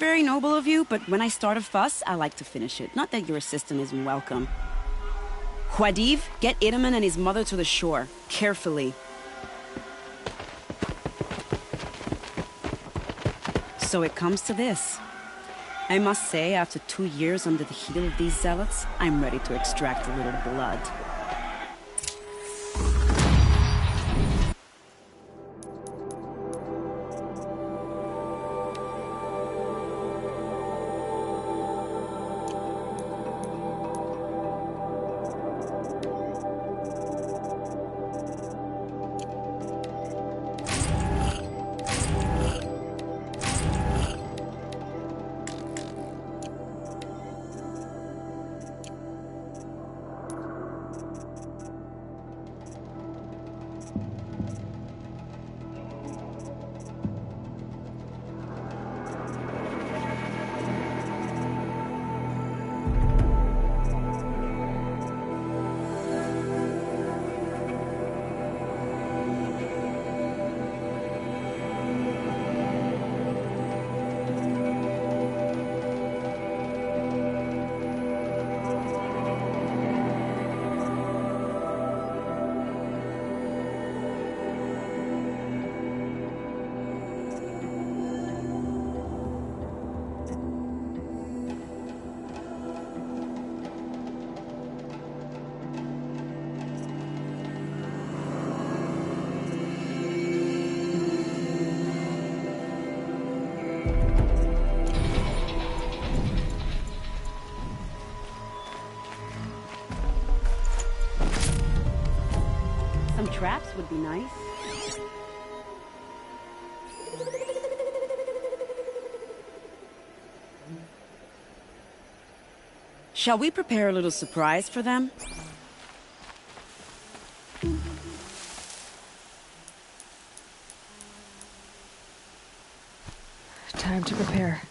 very noble of you, but when I start a fuss, I like to finish it. Not that your assistant isn't welcome. Khwadiv, get Itaman and his mother to the shore. Carefully. So it comes to this. I must say, after 2 years under the heel of these zealots, I'm ready to extract a little blood. Traps would be nice. Shall we prepare a little surprise for them? Time to prepare.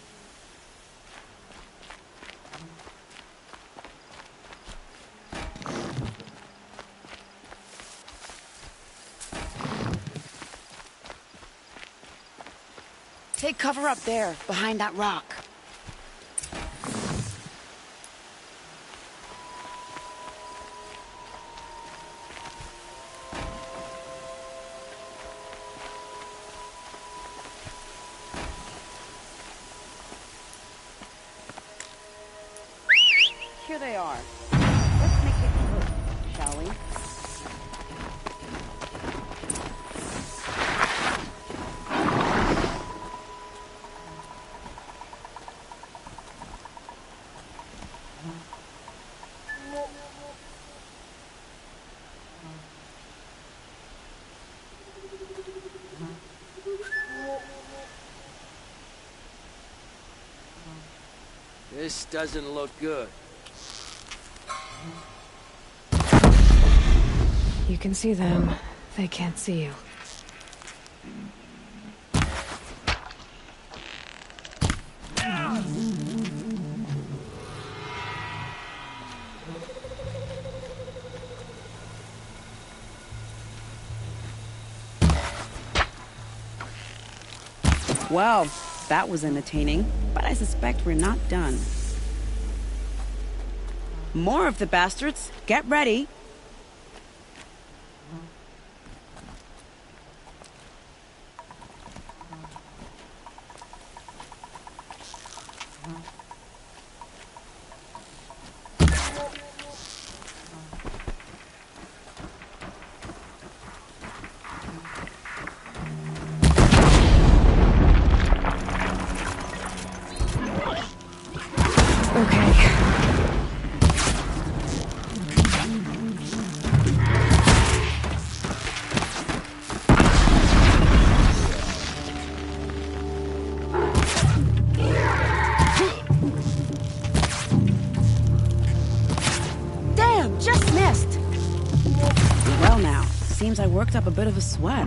Take cover up there, behind that rock. Here they are. Let's make it quick, shall we? This doesn't look good. You can see them. They can't see you. Well, that was entertaining, but I suspect we're not done. More of the bastards. Get ready. Seems I worked up a bit of a sweat.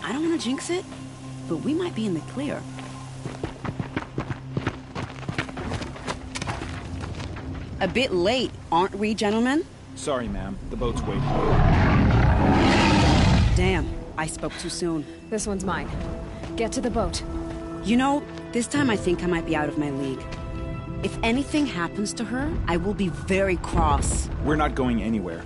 I don't want to jinx it, but we might be in the clear. A bit late, aren't we, gentlemen? Sorry, ma'am. The boat's waiting. Damn, I spoke too soon. This one's mine. Get to the boat. You know, this time I think I might be out of my league. If anything happens to her, I will be very cross. We're not going anywhere.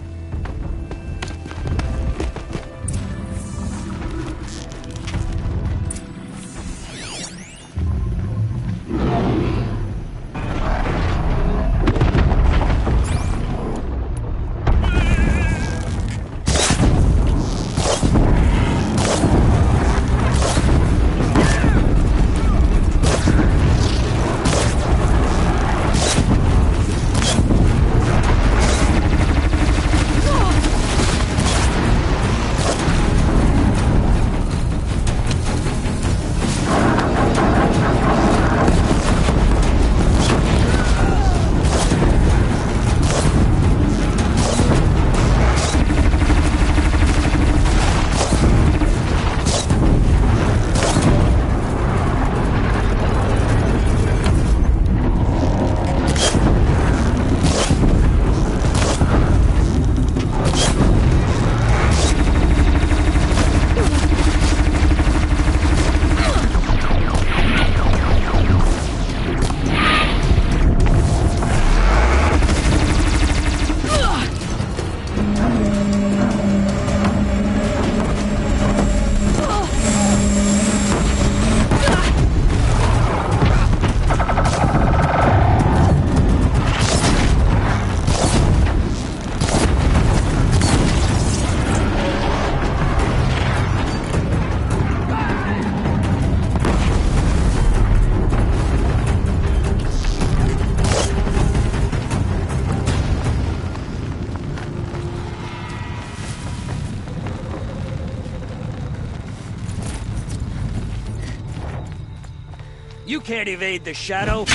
You can't evade the shadow.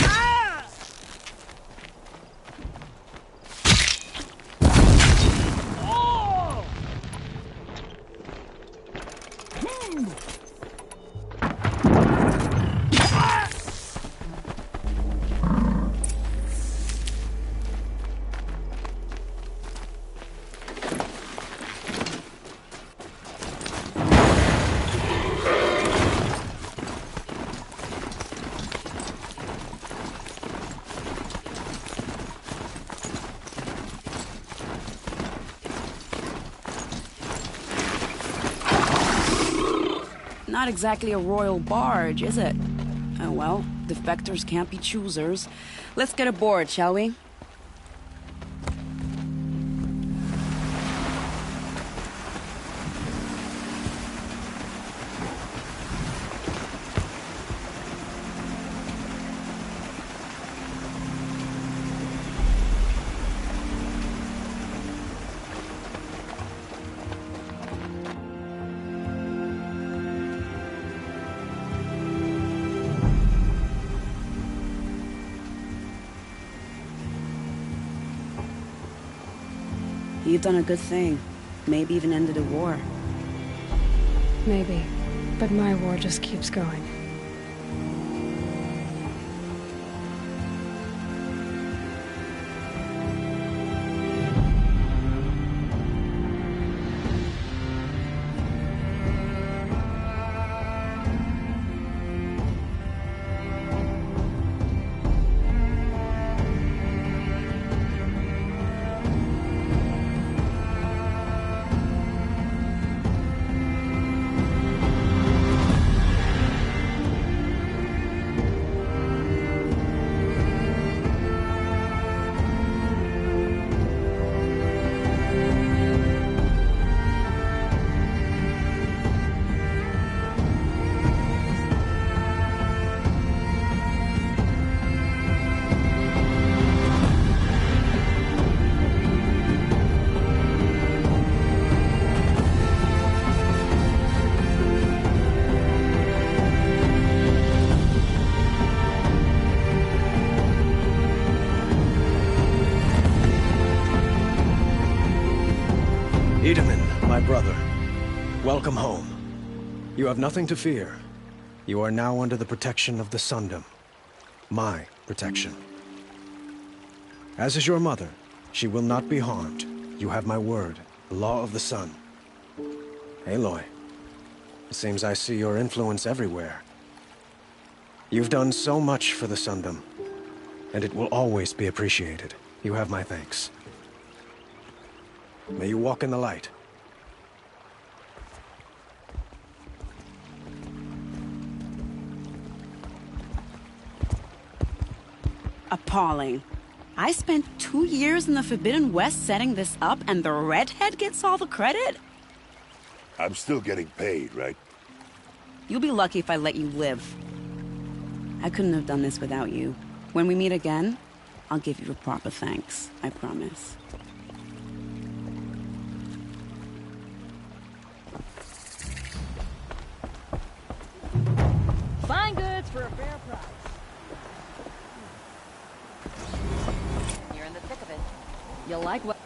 Not exactly a royal barge, is it? Oh well, defectors can't be choosers. Let's get aboard, shall we? You've done a good thing. Maybe even ended a war. Maybe. But my war just keeps going. Itaman, my brother, welcome home. You have nothing to fear. You are now under the protection of the Sundom. My protection. As is your mother, she will not be harmed. You have my word, the law of the sun. Aloy, it seems I see your influence everywhere. You've done so much for the Sundom, and it will always be appreciated. You have my thanks. May you walk in the light. Appalling. I spent 2 years in the Forbidden West setting this up, and the redhead gets all the credit? I'm still getting paid, right? You'll be lucky if I let you live. I couldn't have done this without you. When we meet again, I'll give you a proper thanks. I promise. Fine goods for a fair price. You're in the thick of it. You'll like what...